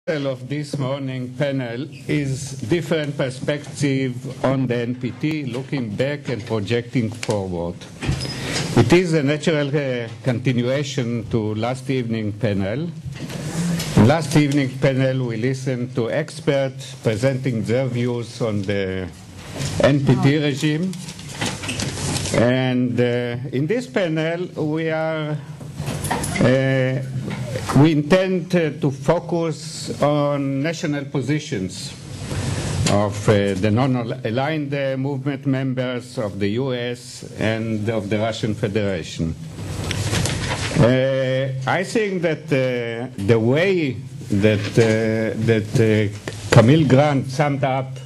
Of this morning panel is different perspective on the NPT, looking back and projecting forward. It is a natural continuation to last evening panel. In last evening panel, we listened to experts presenting their views on the NPT regime. And in this panel, we intend to focus on national positions of the non-aligned movement members of the US and of the Russian Federation. I think that the way that Camille Grant summed up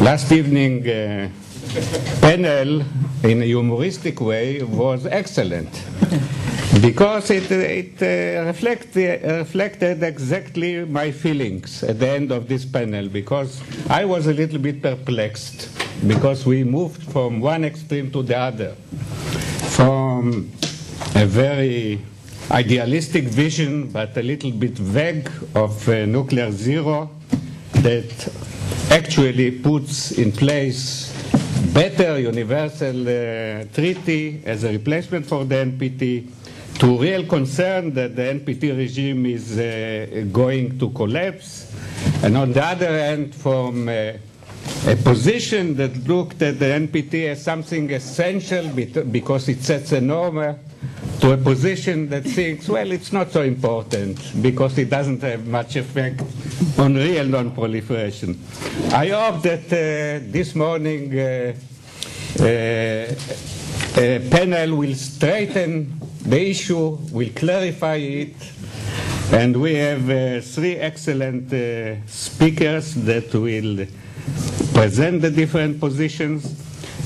last evening panel in a humoristic way was excellent. Because it reflected exactly my feelings at the end of this panel, because I was a little bit perplexed, because we moved from one extreme to the other, from a very idealistic vision, but a little bit vague of nuclear zero that actually puts in place better universal treaty as a replacement for the NPT, to real concern that the NPT regime is going to collapse, and on the other hand, from a position that looked at the NPT as something essential because it sets a norm, to a position that thinks, well, it's not so important because it doesn't have much effect on real non-proliferation. I hope that this morning panel will straighten the issue, will clarify it, and we have three excellent speakers that will present the different positions.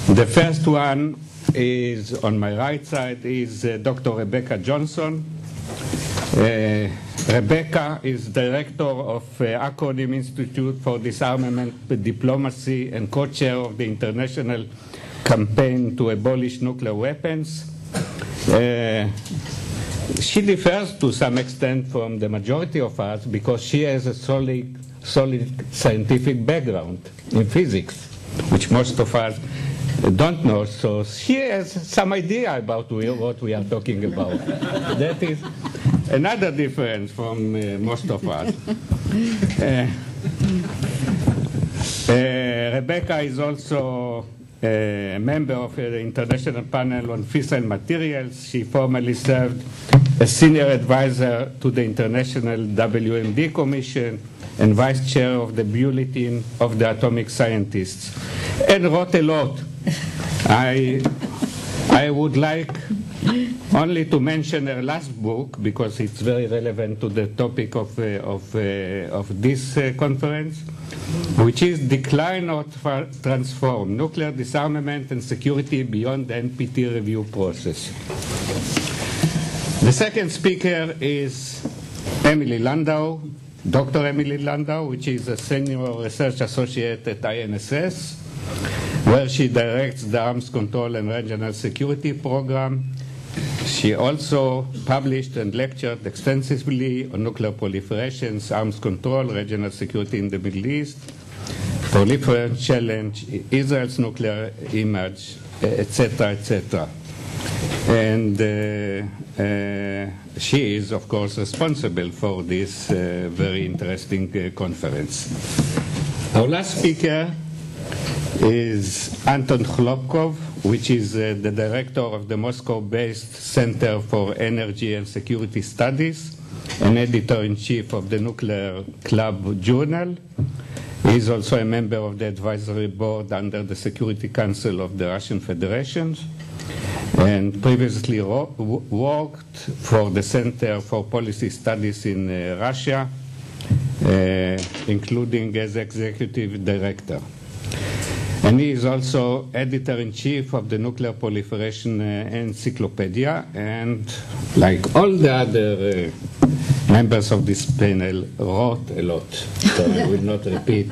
The first one is, on my right side, is Dr. Rebecca Johnson. Rebecca is director of Acronym Institute for Disarmament Diplomacy and co-chair of the International Campaign to Abolish Nuclear Weapons. She differs to some extent from the majority of us because she has a solid scientific background in physics, which most of us don't know. So she has some idea about what we are talking about. That is another difference from most of us. Rebecca is also a member of the International Panel on Fissile Materials. She formerly served as senior advisor to the International WMD Commission and vice chair of the Bulletin of the Atomic Scientists, and wrote a lot. I would like only to mention her last book because it's very relevant to the topic of this conference, which is Decline or Transform, Nuclear Disarmament and Security Beyond the NPT Review Process. The second speaker is Emily Landau, Dr. Emily Landau, which is a senior research associate at INSS, where she directs the Arms Control and Regional Security Program. She also published and lectured extensively on nuclear proliferations, arms control, regional security in the Middle East, proliferation challenge, Israel's nuclear image, etc., etc. And she is, of course, responsible for this very interesting conference. Our last speaker is Anton Khlopkov, which is the director of the Moscow-based Center for Energy and Security Studies and editor-in-chief of the Nuclear Club Journal. He is also a member of the advisory board under the Security Council of the Russian Federation, and previously worked for the Center for Policy Studies in Russia, including as executive director. And he is also editor-in-chief of the Nuclear Proliferation Encyclopedia, and like all the other members of this panel, wrote a lot, so I will not repeat.